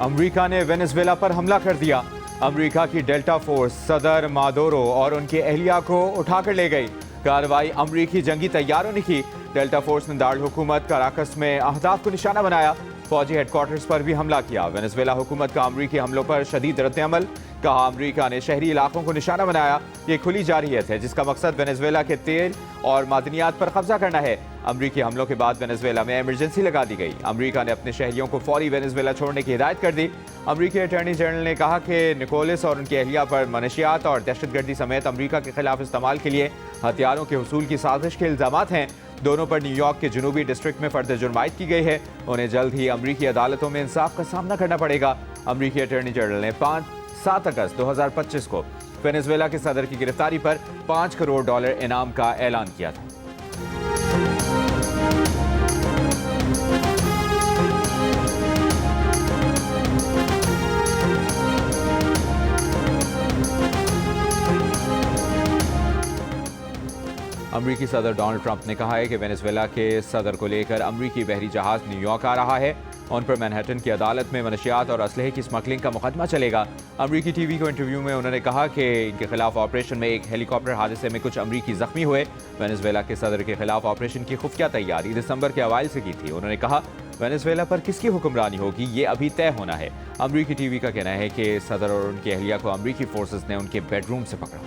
America ने Venezuela पर हमला कर दिया। अमेरिका की डेल्टा फोर्स सदर मादुरो और उनकी अहलिया को उठाकर ले गई। कार्रवाई अमेरिकी जंगी तैयारों ने की। डेल्टा फोर्स ने दारुल हुकूमत कराकस में अहदाफ को निशाना बनाया। फौजी हेडक्वार्टर्स पर भी हमला किया। वेनेजुएला हुकूमत का अमेरिकी हमलों पर शदीद रद्द-ए-अमल। कहा, अमेरिका ने शहरी इलाकों को निशाना बनाया। ये खुली जारहियत है जिसका मकसद वेनेजुएला के तेल और मादनियात पर कब्जा करना है। अमेरिकी हमलों के बाद वेनेजुएला में इमरजेंसी लगा दी गई। अमेरिका ने अपने शहरियों को फौरी वेनेजुएला छोड़ने की हिदायत कर दी। अमेरिकी अटॉर्नी जनरल ने कहा कि निकोलस और उनकी अहलिया पर मनशियात और दहशतगर्दी समेत अमेरिका के खिलाफ इस्तेमाल के लिए हथियारों के हुसूल की साजिश के इल्जामात हैं। दोनों पर न्यूयॉर्क के जनूबी डिस्ट्रिक्ट में फर्द जुर्मायत की गई है। उन्हें जल्द ही अमेरिकी अदालतों में इंसाफ का सामना करना पड़ेगा। अमेरिकी अटॉर्नी जनरल ने 7 अगस्त 2025 को वेनेजुएला के सदर की गिरफ्तारी पर $5 करोड़ इनाम का ऐलान किया था। अमेरिकी सदर डोनाल्ड ट्रंप ने कहा है कि वेनेजुएला के सदर को लेकर अमेरिकी बहरी जहाज न्यूयॉर्क आ रहा है। उन पर मैनहट्टन की अदालत में मनशियात और असलहे की स्मगलिंग का मुकदमा चलेगा। अमेरिकी टीवी को इंटरव्यू में उन्होंने कहा कि इनके खिलाफ ऑपरेशन में एक हेलीकॉप्टर हादसे में कुछ अमेरिकी जख्मी हुए। वेनेजुएला के सदर के खिलाफ ऑपरेशन की खुफिया तैयारी दिसंबर के अवाइल से की थी। उन्होंने कहा, वेनेजुएला पर किसकी हुक्मरानी होगी ये अभी तय होना है। अमेरिकी टीवी का कहना है कि सदर और उनकी अहलिया को अमेरिकी फोर्सेज ने उनके बेडरूम से पकड़ा।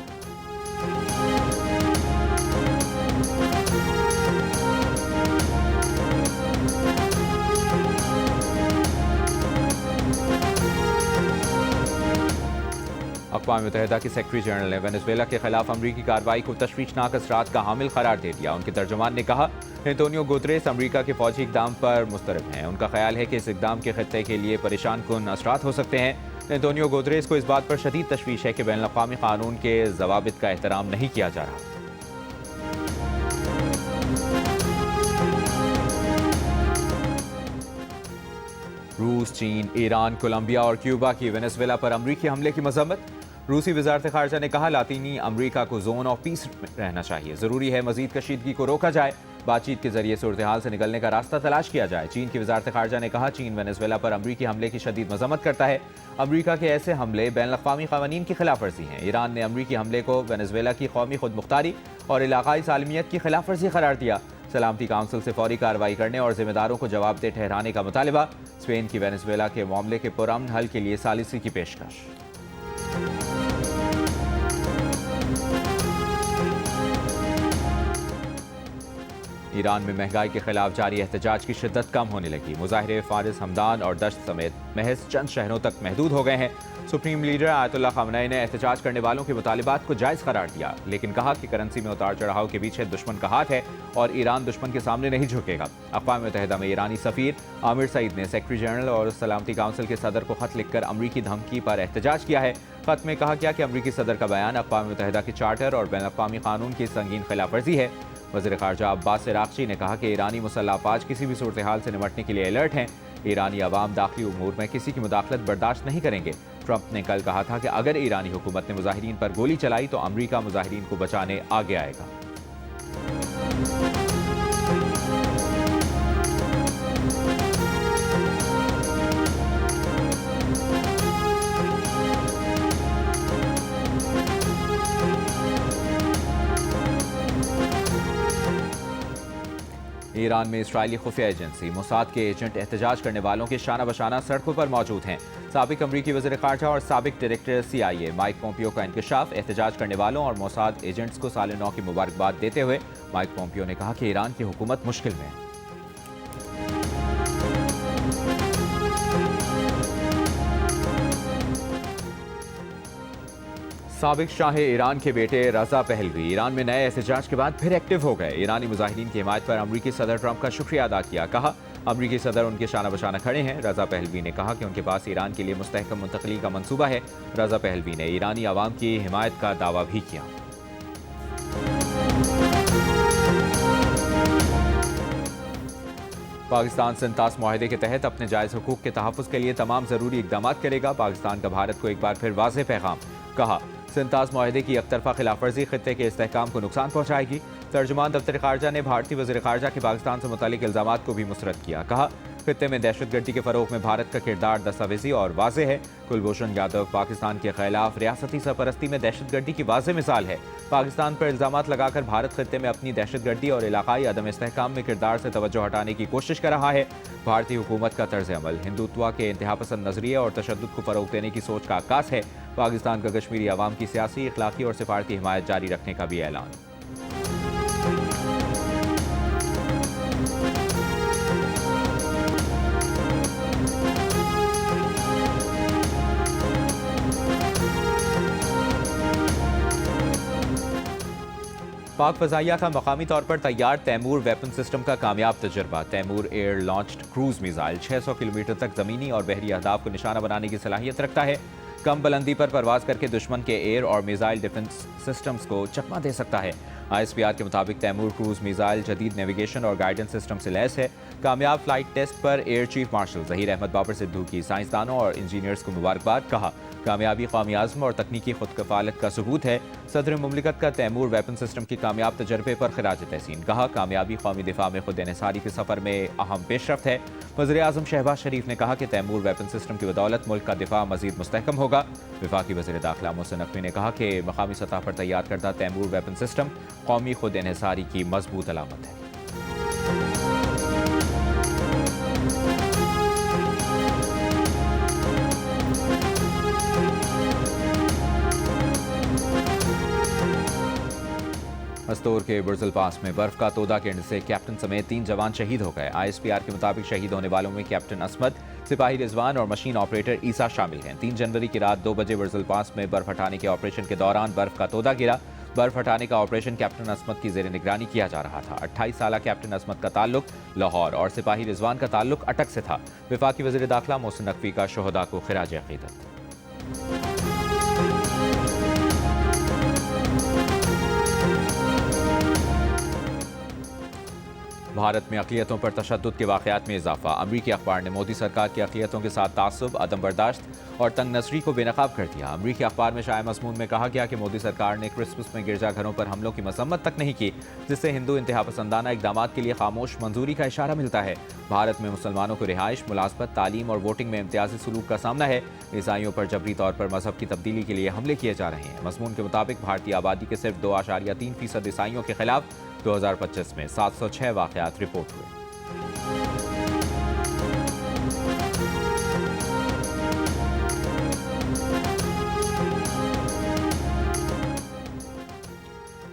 अक़वाम मुत्तहिदा की सेक्रेटरी जनरल ने वेनेजुएला के खिलाफ अमरीकी कार्रवाई को तशवीशनाक असरात का हामिल करार दे दिया। उनके तर्जुमान ने कहा, एंटोनियो गुतेरेस अमरीका के फौजी इक़दाम पर मुस्तरब हैं। उनका ख्याल है कि इस इक़दाम के खत्ते के लिए परेशान कुन असरात हो सकते हैं। एंटोनियो गुतेरेस को इस बात पर शदीद तशवीश है कि बैनुल-अक़वामी कानून के ज़वाबित का एहतराम नहीं किया जा रहा। रूस, चीन, ईरान, कोलंबिया और क्यूबा की वेनेजुएला पर अमरीकी हमले की मजम्मत। रूसी वजारत खारजा ने कहा, लातीनी अमरीका को जोन ऑफ पीस रहना चाहिए। ज़रूरी है मजीद कशीदगी को रोका जाए। बातचीत के जरिए सूरत हाल से निकलने का रास्ता तलाश किया जाए। चीन की वजारत खारजा ने कहा, चीन वेनेजुएला पर अमरीकी हमले की शदीद मजम्मत करता है। अमरीका के ऐसे हमले बैनुल-अक़वामी क़वानीन की खिलाफ वर्जी हैं। ईरान ने अमरीकी हमले को वेनेजुएला की कौमी खुद मुख्तारी और इलाकाई सालमियत की खिलाफ वर्जी करार दिया। सलामती काउंसिल से फौरी कार्रवाई करने और जिम्मेदारों को जवाबदेह ठहराने का मुतालिबा। स्पेन की वेनेजुएला के मामले के पुरअमन हल के लिए सालिसी की पेशकश। ईरान में महंगाई के खिलाफ जारी एहतजाज की शिद्दत कम होने लगी। मुजाहिरे फारिस, हमदान और दश्त समेत महज चंद शहरों तक महदूद हो गए हैं। सुप्रीम लीडर आयतुल्लाह ख़ामेनी ने एहतजाज करने वालों के मुतालिबात को जायज़ करार दिया, लेकिन कहा कि करेंसी में उतार चढ़ाव के पीछे दुश्मन का हाथ है और ईरान दुश्मन के सामने नहीं झुकेगा। अक़वाम मुत्तहिदा में ईरानी सफ़ीर आमिर सईद ने सेक्रेटरी जनरल और सलामती काउंसिल के सदर को ख़त लिखकर अमरीकी धमकी पर एहतजाज किया है। ख़त में कहा गया कि अमरीकी सदर का बयान अक़वाम मुत्तहिदा के चार्टर और बैनुल-अक़वामी कानून की संगीन खिलाफ वर्जी है। वज़ीर ख़ारजा अब्बास इराक़ची ने कहा कि ईरानी मुसल्लह अफ़वाज किसी भी सूरत हाल से निपटने के लिए अलर्ट हैं। ईरानी अवाम दाखिली उमूर में किसी की मुदाखलत बर्दाश्त नहीं करेंगे। ट्रंप ने कल कहा था कि अगर ईरानी हुकूमत ने मुजाहिरीन पर गोली चलाई तो अमरीका मुजाहिरीन को बचाने आगे आएगा। ईरान में इस्राइली खुफिया एजेंसी मोसाद के एजेंट एहतजाज करने वालों के शाना बशाना सड़कों पर मौजूद हैं। साबिक अमरीकी वज़ीर ख़ारजा और साबिक डायरेक्टर CIA माइक पोम्पियो का इंकशाफ। एहतजाज करने वालों और मोसाद एजेंट्स को साल नौ की मुबारकबाद देते हुए माइक पोम्पियो ने कहा कि ईरान की हुकूमत मुश्किल में है। साबिक शाह ईरान के बेटे रज़ा पहलवी ईरान में नए एहतजाज के बाद फिर एक्टिव हो गए। ईरानी मुजाहिरीन की हिमायत पर अमरीकी सदर ट्रंप का शुक्रिया अदा किया। कहा, अमरीकी सदर उनके शाना बशाना खड़े हैं। रज़ा पहलवी ने कहा कि उनके पास ईरान के लिए मुस्तहकम मुंतकली का मंसूबा है। रज़ा पहलवी ने ईरानी आवाम की हिमायत का दावा भी किया। पाकिस्तान सिंतास मुआहदे के तहत अपने जायज़ हुकूक के तहफ़्फ़ुज़ के लिए तमाम ज़रूरी इक़दामात करेगा। पाकिस्तान का भारत को एक बार फिर वाज़ेह पैगाम। कहा, सिंतास मुआहदे की एकतरफा खिलाफवर्जी खित्ते के इस्तेहकाम को नुकसान पहुँचाएगी। तर्जुमान दफ्तर ख़ारजा ने भारतीय वज़ीर ख़ारजा के पाकिस्तान से मुतालिक इल्ज़ामात को भी मुस्तरद किया। कहा, खित्ते में दहशतगर्दी के फरोग में भारत का किरदार दस्तावेजी और वाज़ेह है। कुलभूषण यादव पाकिस्तान के खिलाफ रियासती सरपरस्ती में दहशतगर्दी की वाज़ेह मिसाल है। पाकिस्तान पर इल्जामात लगाकर भारत खित्ते में अपनी दहशतगर्दी और इलाकाई अदम इस्तेहकाम में किरदार से तवज्जो हटाने की कोशिश कर रहा है। भारतीय हुकूमत का तर्ज अमल हिंदुत्व के इंतहापसंद नजरिए और तशद्दुद को फरोग देने की सोच का आकाश है। पाकिस्तान का कश्मीरी अवाम की सियासी, इखलाकी और सिफारती हिमायत जारी रखने का भी ऐलान। पाक फ़ज़ाइया का मकामी तौर पर तैयार तैमूर वेपन सिस्टम का कामयाब तजर्बा। Taimur air launched cruise missile 600 kilometre तक ज़मीनी और बहरी अहदाफ को निशाना बनाने की सलाहियत रखता है। कम बुलंदी पर परवाज करके दुश्मन के एयर और मिसाइल डिफेंस सिस्टम्स को चकमा दे सकता है। ISPR के मुताबिक तैमूर क्रूज मिसाइल जदीद नेविगेशन और गाइडेंस सिस्टम से लैस है। कामयाब फ्लाइट टेस्ट पर air chief marshal Zaheer Ahmed Babar Sidhu की साइंसदानों और इंजीनियर्स को मुबारकबाद। कहा, कामयाबी कौमी आज़म और तकनीकी खुदकफालत का सबूत है। सदर मुमलिकत का तैमूर वेपन सिस्टम की कामयाब तजर्बे पर खिराज तहसीन। कहा, कामयाबी कौमी दिफा में खुद इन्हिसारी के सफ़र में अहम पेशरफ्त है। वज़ीर आज़म शहबाज शरीफ ने कहा कि तैमूर वेपन सिस्टम की बदौलत मुल्क का दिफा मज़ीद मुस्तहकम होगा। वफाकी वज़ीर दाखिला मोहसिन नकवी ने कहा कि मकामी सतह पर तैयार करदा तैमूर वेपन सिस्टम कौमी खुद इन्हिसारी की मजबूत अलामत है। मस्तूर के बुर्जुल पास में बर्फ का तोदा गिरने से कैप्टन समेत 3 जवान शहीद हो गए। ISPR के मुताबिक शहीद होने वालों में कैप्टन असमद, सिपाही रिजवान और मशीन ऑपरेटर ईसा शामिल हैं। 3 जनवरी की रात 2 बजे बुर्जुल पास में बर्फ हटाने के ऑपरेशन के दौरान बर्फ का तोदा गिरा। बर्फ हटाने का ऑपरेशन कैप्टन असमद की जेर निगरानी किया जा रहा था। 28 साल कैप्टन असमद का ताल्लुक लाहौर और सिपाही रिजवान का ताल्लुक अटक से था। वफाकी वज़ीर दाखिला मोहसिन नकवी का शोहदा को खिराज अक़ीदत। भारत में अक़लियतों पर तशद्दुद के वाक़यात में इजाफा। अमरीकी अखबार ने मोदी सरकार की अक़लियतों के साथ तासुब, अदम बर्दाश्त और तंग नज़री को बेनकाब कर दिया। अमरीकी अखबार में शाया मज़मून में कहा गया कि मोदी सरकार ने क्रिसमस में गिरजाघरों पर हमलों की मसम्मत तक नहीं की, जिससे हिंदू इंतहापसंदाना इक़दाम के लिए खामोश मंजूरी का इशारा मिलता है। भारत में मुसलमानों को रिहाइश, मुलाज़मत, तालीम और वोटिंग में इम्तियाजी सलूक का सामना है। ईसाइयों पर जबरी तौर पर मजहब की तब्दीली के लिए हमले किए जा रहे हैं। मज़मून के मुताबिक भारतीय आबादी के सिर्फ 2.3% ईसाइयों के खिलाफ 2025 में 706 वाक़यात रिपोर्ट हुए।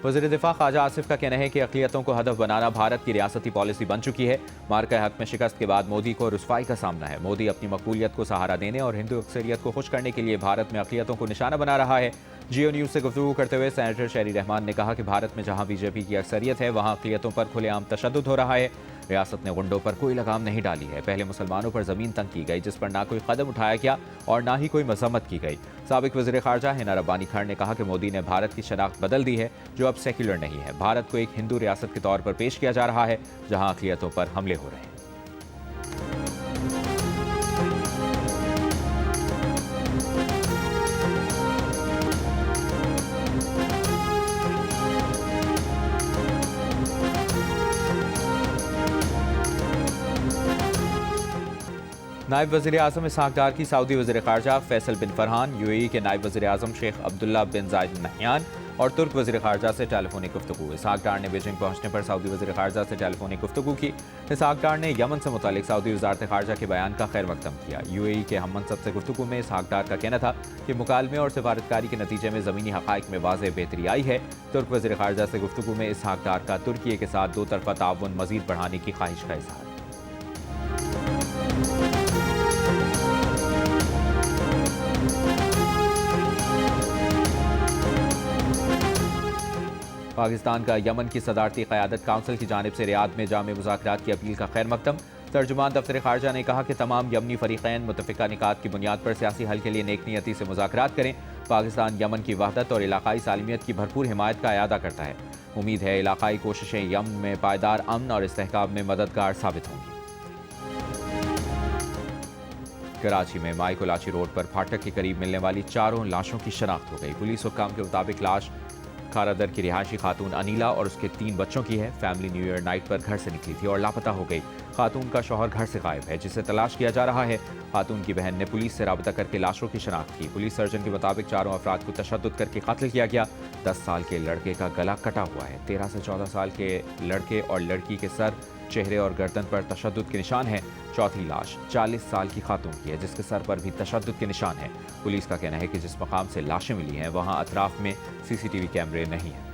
वज़ीर दिफा ख्वाजा आसिफ का कहना है कि अक़लियतों को हदफ बनाना भारत की रियासती पॉलिसी बन चुकी है। मार्का हक में शिकस्त के बाद मोदी को रुसवाई का सामना है। मोदी अपनी मकबूलियत को सहारा देने और हिंदू अक्सरियत को खुश करने के लिए भारत में अक़लियतों को निशाना बना रहा है। जियो न्यूज़ से गुफ्तगू करते हुए सेनेटर शहरी रहमान ने कहा कि भारत में जहाँ बीजेपी की अक्सरियत है, वहाँ अक़लियतों पर खुलेआम तशद्दुद हो रहा है। रियासत ने गुंडों पर कोई लगाम नहीं डाली है। पहले मुसलमानों पर ज़मीन तंग की गई, जिस पर ना कोई कदम उठाया गया और ना ही कोई मजम्मत की गई। साबिक वज़ीर ख़ारजा हिना रब्बानी खान ने कहा कि मोदी ने भारत की शनाख्त बदल दी है, जो अब सेक्युलर नहीं है। भारत को एक हिंदू रियासत के तौर पर पेश किया जा रहा है, जहाँ अक़लियतों पर हमले हो रहे हैं। नायब वज़ीर आज़म इसहाक़ डार की सऊदी वज़ीर ख़ारजा फैसल बिन फरहान, UAE के नायब वज़ीर आज़म शेख अब्दुल्ला बिन ज़ायद नहयान और तुर्क वज़ीर ख़ारजा से टेलीफोनिक गुफ्तगू। इसहाक़ डार ने बीजिंग पहुँचने पर सऊदी वज़ीर ख़ारजा से टेलीफोनिक गुफ्तगू की। इसहाक़ डार ने यमन से मुतालिक सऊदी वज़ारत ख़ारजा के बयान का खैर मक़दम किया। UAE के हम मनसब से गुफ्तगू में इसहाक़ डार का कहना था कि मुकालमे और सिफारतकारी के नतीजे में ज़मीनी हक़ाइक़ में वाज़ेह बेहतरी आई है। तुर्क वज़ीर ख़ारजा से गुफ्तगू में इसहाक़ डार का तुर्की के साथ 2 तरफ़ा ताउन मज़ीद बढ़ाने की ख्वाहिश का इज़हार। पाकिस्तान का यमन की सदारती क़यादत काउंसिल की जानिब से रियाद में जामे मुज़ाकरात की अपील का खैर मक़दम। तर्जुमान दफ्तर ख़ारजा ने कहा कि तमाम यमनी फ़रीक़ैन मुत्तफ़िक़ा निकात की बुनियाद पर सियासी हल के लिए नेक नियती से मुज़ाकरात करें। पाकिस्तान यमन की वहदत और इलाक़ाई सालमियत की भरपूर हिमायत का अयादा करता है। उम्मीद है इलाक़ाई कोशिशें यमन में पायदार अमन और इस्तेहकाम में मददगार साबित होंगी। कराची में माइकोलाची रोड पर फाटक के करीब मिलने वाली 4 लाशों की शनाख्त हो गई। पुलिस हुक्काम के मुताबिक लाश खारादर की रिहायशी खातून अनीला और उसके 3 बच्चों की है। फैमिली न्यू ईयर नाइट पर घर से निकली थी और लापता हो गई। खातून का शौहर घर से गायब है, जिसे तलाश किया जा रहा है। खातून की बहन ने पुलिस से राबता करके लाशों की शनाख्त की। पुलिस सर्जन के मुताबिक चारों अफराद को तशद्दुद करके कत्ल किया गया। 10 साल के लड़के का गला कटा हुआ है। 13 से 14 साल के लड़के और लड़की के सर, चेहरे और गर्दन पर तशद्दुद के निशान हैं। चौथी लाश 40 साल की खातून की है, जिसके सर पर भी तशद्दुद के निशान हैं। पुलिस का कहना है कि जिस मकाम से लाशें मिली हैं वहां अतराफ में सीसीटीवी कैमरे नहीं हैं।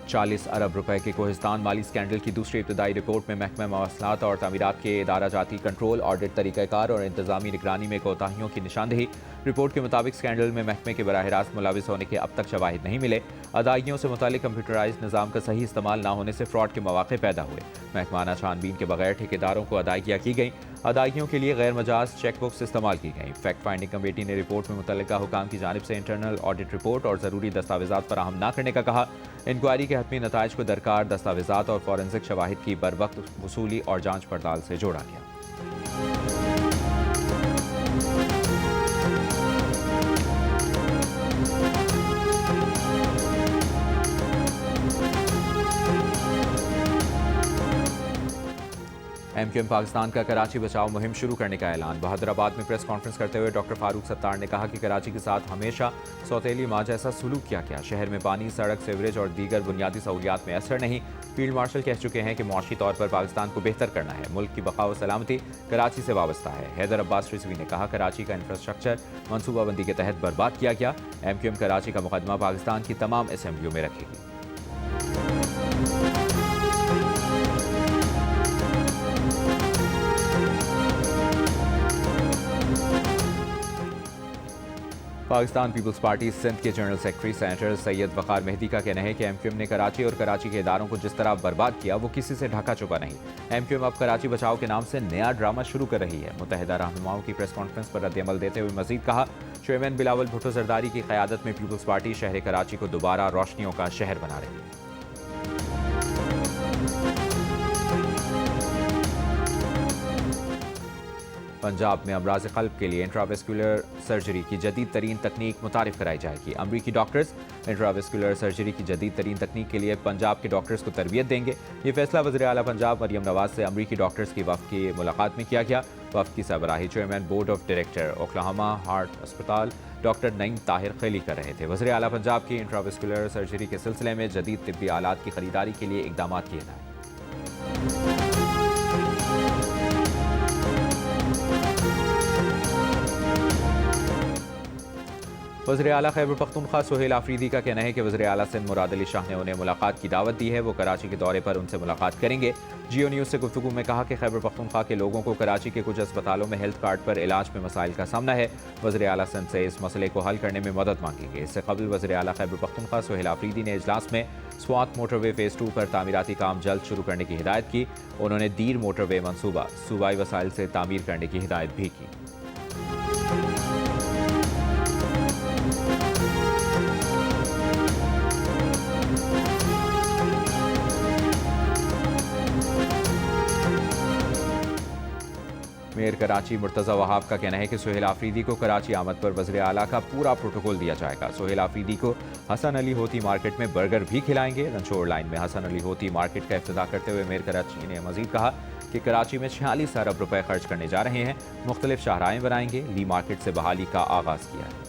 40 अरब रुपए के कोहिस्तान माली स्कैंडल की दूसरी इब्तदाई रिपोर्ट में महकमा मवासलात और तामीरात के इदारा जाती कंट्रोल, ऑडिट तरीक़ाकार और इंतजामी निगरानी में कोताहियों की निशानदेही। रिपोर्ट के मुताबिक स्कैंडल में महकमे के बराह रास्त मुलविस होने के अब तक शवाहिद नहीं मिले। अदायगियों से मुतालिक कंप्यूटराइज निज़ाम का सही इस्तेमाल न होने से फ्रॉड के मौके पैदा हुए। महकमाना छानबीन के बगैर ठेकेदारों को अदायगियाँ की गई। अदायगियों के लिए गैर मजाज चेक बुक्स इस्तेमाल की गई। फैक्ट फाइंडिंग कमेटी ने रिपोर्ट में मुतल्लिका हुकाम की जानिब से इंटरनल ऑडिट रिपोर्ट और ज़रूरी दस्तावेजात फराहम न करने का कहा। इंक्वायरी के हतमी नताइज को दरकार दस्तावेजात और फॉरेंसिक शवाहिद की बर वक्त वसूली और जांच पड़ताल से जोड़ा गया। एमक्यूएम पाकिस्तान का कराची बचाओ मुहिम शुरू करने का ऐलान। बहादुराबाद में प्रेस कॉन्फ्रेंस करते हुए डॉक्टर फारूक सत्तार ने कहा कि कराची के साथ हमेशा सौतेली माँ जैसा सलूक किया गया। शहर में पानी, सड़क, सीवरेज और दीगर बुनियादी सहूलियात में असर नहीं। फील्ड मार्शल कह चुके हैं कि मुआशी तौर पर पाकिस्तान को बेहतर करना है। मुल्क की बका व सलामती कराची से वाबस्ता है। हैदर अब्बास रिजवी ने कहा कराची का इंफ्रास्ट्रक्चर मनसूबाबंदी के तहत बर्बाद किया गया। एमक्यूएम कराची का मुकदमा पाकिस्तान की तमाम असेंबलियों में रखेगी। पाकिस्तान पीपल्स पार्टी सिंध के जनरल सेक्रेटरी सेनेटर सैयद वकार मेहदी का कहना है कि एमक्यूएम ने कराची और कराची के इदारों को जिस तरह बर्बाद किया वो किसी से ढका छुपा नहीं। एमक्यूएम अब कराची बचाओ के नाम से नया ड्रामा शुरू कर रही है। मुत्तहिदा रहनुमाओं की प्रेस कॉन्फ्रेंस पर रद्द-ए-अमल देते हुए मजीद कहा, चेयरमैन बिलावल भुट्टो जरदारी की क़यादत में पीपल्स पार्टी शहर कराची को दोबारा रोशनियों का शहर बना रही है। पंजाब में अमराज क़ल्ब के लिए इंट्रावेस्कुलर सर्जरी की जदीद तरीन तकनीक मुतारिफ कराई जाएगी। अमरीकी डॉक्टर्स इंट्रावेस्कुलर सर्जरी की जदीद तरीन तकनीक के लिए पंजाब के डॉक्टर्स को तरबियत देंगे। ये फैसला वज़ीर आला पंजाब मरियम नवाज से अमरीकी डॉक्टर्स की वफ़द की मुलाकात में किया गया। वफ़द की सरबराही chairman board of director Oklahoma heart अस्पताल डॉक्टर नईम ताहिर खैली कर रहे थे। वज़ीर आला पंजाब की इंट्रावेस्कुलर सर्जरी के सिलसिले में जदीद तिब्बी आलात की खरीदारी के लिए इक़दाम किए गए। वज़ीर आला खैबर पख्तूनख्वा सोहेल आफरीदी का कहना है कि वज़ीर आला सिंध मुराद अली शाह ने उन्हें मुलाकात की दावत दी है। वो कराची के दौरे पर उनसे मुलाकात करेंगे। जियो न्यूज़ से गुफ्तगू में कहा कि खैबर पख्तूनख्वा के लोगों को कराची के कुछ अस्पतालों में हेल्थ कार्ड पर इलाज में मसाइल का सामना है। वज़ीर आला सिंध से इस मसले को हल करने में मदद मांगी गई। इससे कबल वज़ीर आला खैबर पख्तूनख्वा सोहेल आफरीदी ने इजलास में स्वात मोटरवे फ़ेज़ 2 पर तामीराती काम जल्द शुरू करने की हिदायत की। उन्होंने दीर मोटरवे मनसूबा सूबाई वसाइल से तामीर करने की हिदायत भी की। मेयर कराची मुर्तज़ा वहाब का कहना है कि सोहेल आफरीदी को कराची आमद पर वज़ीर आला का पूरा प्रोटोकॉल दिया जाएगा। सोहेल आफरीदी को हसन अली होती मार्केट में बर्गर भी खिलाएंगे। रनछोड़ लाइन में हसन अली होती मार्केट का इफ्तिताह करते हुए मेयर कराची ने मजीद कहा कि कराची में 46 अरब रुपए खर्च करने जा रहे हैं। मुख्तलिफ शाहराएँ बनाएंगे। ली मार्केट से बहाली का आगाज़ किया है।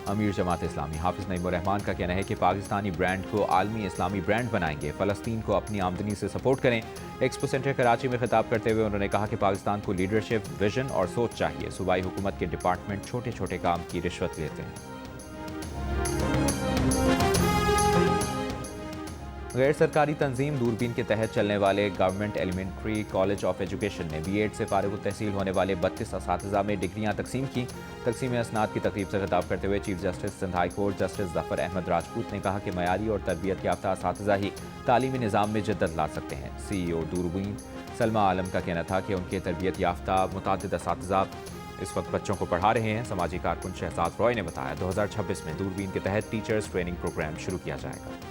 अमीर जमात इस्लामी हाफिज नईमुर रहमान का कहना है कि पाकिस्तानी ब्रांड को आलमी इस्लामी ब्रांड बनाएंगे। फ़लस्तीन को अपनी आमदनी से सपोर्ट करें। एक्सपो सेंटर कराची में खिताब करते हुए उन्होंने कहा कि पाकिस्तान को लीडरशिप, विजन और सोच चाहिए। सूबाई हुकूमत के डिपार्टमेंट छोटे छोटे काम की रिश्वत लेते हैं। गैर सरकारी तंजीम दूरबीन के तहत चलने वाले government elementary college of education ने बीएड से फारिग तहसील होने वाले 32 असातिज़ा में डिग्रियां तकसीम की। तकसीम असनाद की तकरीब से खिताब करते हुए chief justice Sindh high court justice Zafar Ahmed Rajput ने कहा कि मयारी और तरबियत याफ्ता असातिज़ा ही तालीमी निज़ाम में जिद्दत ला सकते हैं। CEO दूरबीन सलमा आलम का कहना था कि उनके तरबियत याफ्ता मुतादिद असातिज़ा इस वक्त बच्चों को पढ़ा रहे हैं। समाजी कारकुन शहजाद रॉय ने बताया 2026 में दूरबीन के तहत टीचर्स ट्रेनिंग प्रोग्राम शुरू किया जाएगा।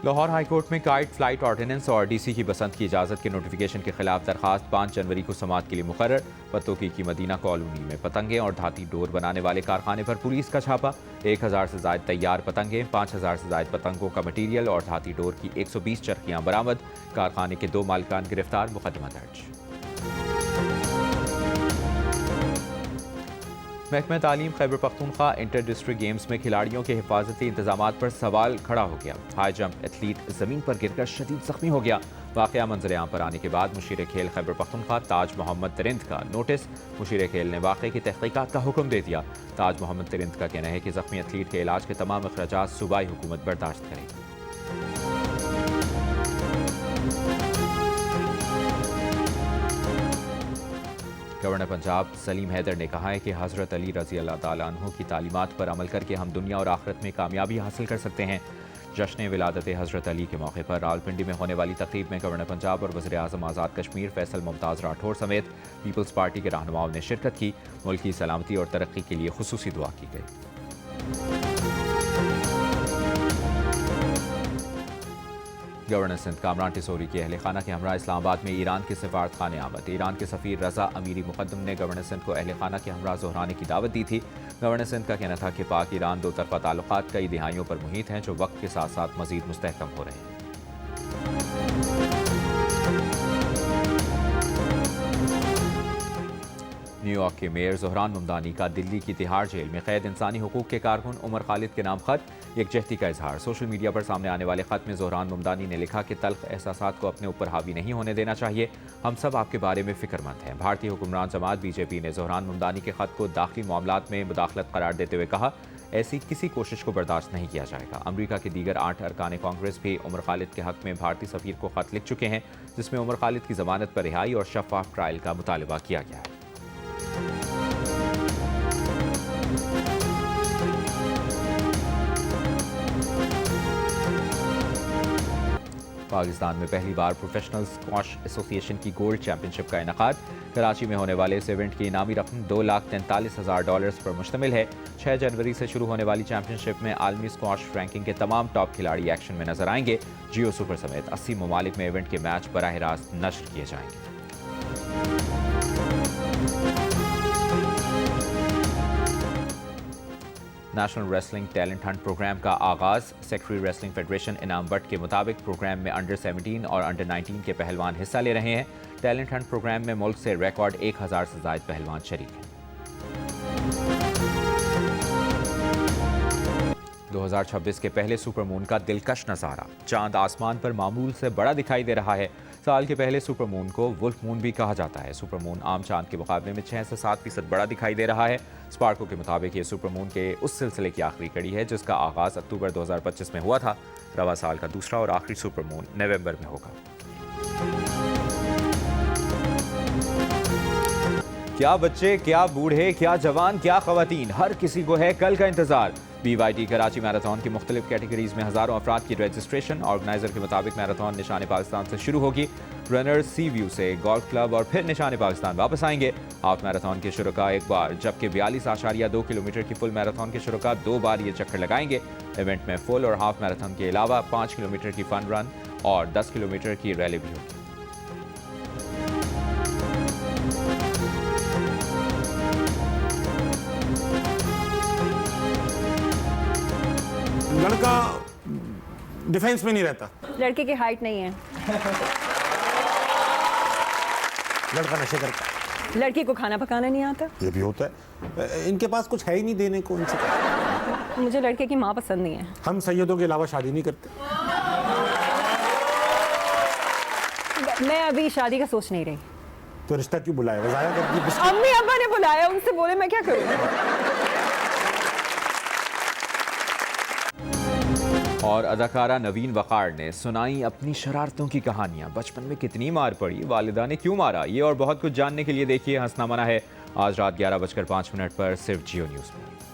लाहौर हाईकोर्ट में काइट फ्लाइट ऑर्डिनेंस और डीसी की बसंत की इजाज़त के नोटिफिकेशन के खिलाफ दरखास्त 5 जनवरी को समाअत के लिए मुकर्रर। पत्तोकी की मदीना कॉलोनी में पतंगे और धाती डोर बनाने वाले कारखाने पर पुलिस का छापा। 1000 से जायद तैयार पतंगे, 5000 से जायद पतंगों का मटीरियल और धाती डोर की 120 चरखियां बरामद। कारखाने के 2 मालिकान गिरफ्तार, मुकदमा दर्ज। महकमा तालीम Khyber Pakhtunkhwa inter district games में खिलाड़ियों के हिफाजती इंतजाम पर सवाल खड़ा हो गया। हाई जंप एथलीट ज़मीन पर गिरकर शदीद जख्मी हो गया। वाक़या मंजर आम पर आने के बाद मुशीर खेल खैबर पख्तूनख्वा ताज मोहम्मद तरिंद का नोटिस। मुशीर खेल ने वाक़े की तहक़ीक़ात का हुक्म दे दिया। ताज मोहम्मद तरिंद का कहना है कि ज़ख्मी एथलीट के इलाज के तमाम अखराजात सूबाई हुकूमत बर्दाश्त करेगी। गवर्नर पंजाब सलीम हैदर ने कहा है कि हज़रत अली रज़ी अल्लाह ताला अन्हु की तालीमात पर अमल करके हम दुनिया और आखिरत में कामयाबी हासिल कर सकते हैं। जश्न विलादत हज़रत अली के मौके पर रावलपिंडी में होने वाली तकरीब में गवर्नर पंजाब और वज़ीर आज़म आज़ाद कश्मीर फैसल मुमताज़ राठौर समेत पीपल्स पार्टी के रहनुमाओं ने शिरकत की। मुल्क की सलामती और तरक्की के लिए खुसूसी दुआ की गई। गवर्नर सिंध कामरान टिसोरी के अहल खाना के हमरा इस्लामाबाद में ईरान के सफारत खाने आमद। ईरान के सफ़ीर रज़ा अमीरी मुक़द्दम ने गवर्नर सिंध को अहल खाना के हमरा दोहराने की दावत दी थी। गवर्नर सिंध का कहना था कि पाक ईरान दो तरफ़ा ताल्लुक़ात कई दिहाइयों पर मुहित हैं जो वक्त के साथ साथ मज़ीद मुस्तहकम हो रहे हैं। न्यूयॉर्क के मेयर ज़ोहरान मुमदानी का दिल्ली की तिहाड़ जेल में कैद इंसानी हुकूक के कारकुन उमर खालिद के नाम खत, यकजहती का इजहार। सोशल मीडिया पर सामने आने वाले खत में ज़ोहरान मुमदानी ने लिखा कि तल्ख एहसासात को अपने ऊपर हावी नहीं होने देना चाहिए। हम सब आपके बारे में फ़िक्रमंद हैं। भारतीय हुक्मरान जमात बीजेपी ने ज़ोहरान मुमदानी के खत को दाखिली मामलात में मुदाखलत करार देते हुए कहा, ऐसी किसी कोशिश को बर्दाश्त नहीं किया जाएगा। अमरीका के दीगर 8 अरकान कांग्रेस भी उमर खालिद के हक में भारतीय सफ़ीर को खत लिख चुके हैं, जिसमें उमर खालिद की जमानत पर रिहाई और शफाफ ट्रायल का मुतालबा किया गया है। पाकिस्तान में पहली बार प्रोफेशनल स्क्वॉश एसोसिएशन की गोल्ड चैंपियनशिप का इनेकाद। कराची में होने वाले इस इवेंट की इनामी रकम $2,43,000 पर मुश्तमिल है। 6 जनवरी से शुरू होने वाली चैंपियनशिप में आलमी स्क्वॉश रैंकिंग के तमाम टॉप खिलाड़ी एक्शन में नजर आएंगे। जियो सुपर समेत 80 ममालिक में इवेंट के मैच बराह रास्त नश्र किए जाएंगे। National wrestling talent hunt programme का आगाज। Secretary wrestling federation Inam Butt के मुताबिक प्रोग्राम में अंडर 17 और अंडर 19 के पहलवान हिस्सा ले रहे हैं। टैलेंट हंट प्रोग्राम में मुल्क से रिकॉर्ड 1000 से ज्यादा पहलवान शरीक हैं। 2026 के पहले सुपरमून का दिलकश नज़ारा। चांद आसमान पर मामूल से बड़ा दिखाई दे रहा है। साल के पहले सुपरमून को वुल्फ मून भी कहा जाता है। सुपरमून आम चांद के मुकाबले में 6 से 7% बड़ा दिखाई दे रहा है। स्पार्को के मुताबिक ये सुपरमून के उस सिलसिले की आखिरी कड़ी है जिसका आगाज़ अक्टूबर 2025 में हुआ था। रवा साल का दूसरा और आखिरी सुपरमून नवंबर में होगा। क्या बच्चे, क्या बूढ़े, क्या जवान, क्या खवातीन, हर किसी को है कल का इंतजार। BYT कराची मैराथन की मुख्तलिफ कैटेगरीज में हज़ारों अफराद की रजिस्ट्रेशन। ऑर्गेनाइजर के मुताबिक मैराथन निशान पाकिस्तान से शुरू होगी। रनर्स सी व्यू से गोल्फ क्लब और फिर निशान पाकिस्तान वापस आएंगे। हाफ मैराथन के शुरुका एक बार, जबकि 42.2 किलोमीटर की फुल मैराथन के शुरुका 2 बार ये चक्कर लगाएंगे। इवेंट में फुल और हाफ मैराथन के अलावा 5 किलोमीटर की फन रन और 10 किलोमीटर की रैली भी होगी। लड़का डिफेंस में नहीं रहता, लड़के की हाइट नहीं है, लड़का नशे करता है, लड़की को खाना पकाना नहीं आता। ये भी होता है। इनके पास कुछ है ही नहीं देने को। इनसे मुझे लड़के की माँ पसंद नहीं है। हम सैयदों के अलावा शादी नहीं करते। मैं अभी शादी का सोच नहीं रही। तो रिश्ता क्यों बुलाया? वज़ाया कर दी। अम्मी अब्बा ने बुलाया, उनसे बोले मैं क्या करूँ। और अदाकारा नवीन वक़ार ने सुनाई अपनी शरारतों की कहानियां। बचपन में कितनी मार पड़ी, वालिदा ने क्यों मारा, ये और बहुत कुछ जानने के लिए देखिए हंसना मना है आज रात 11:05 पर सिर्फ जियो न्यूज़ पर।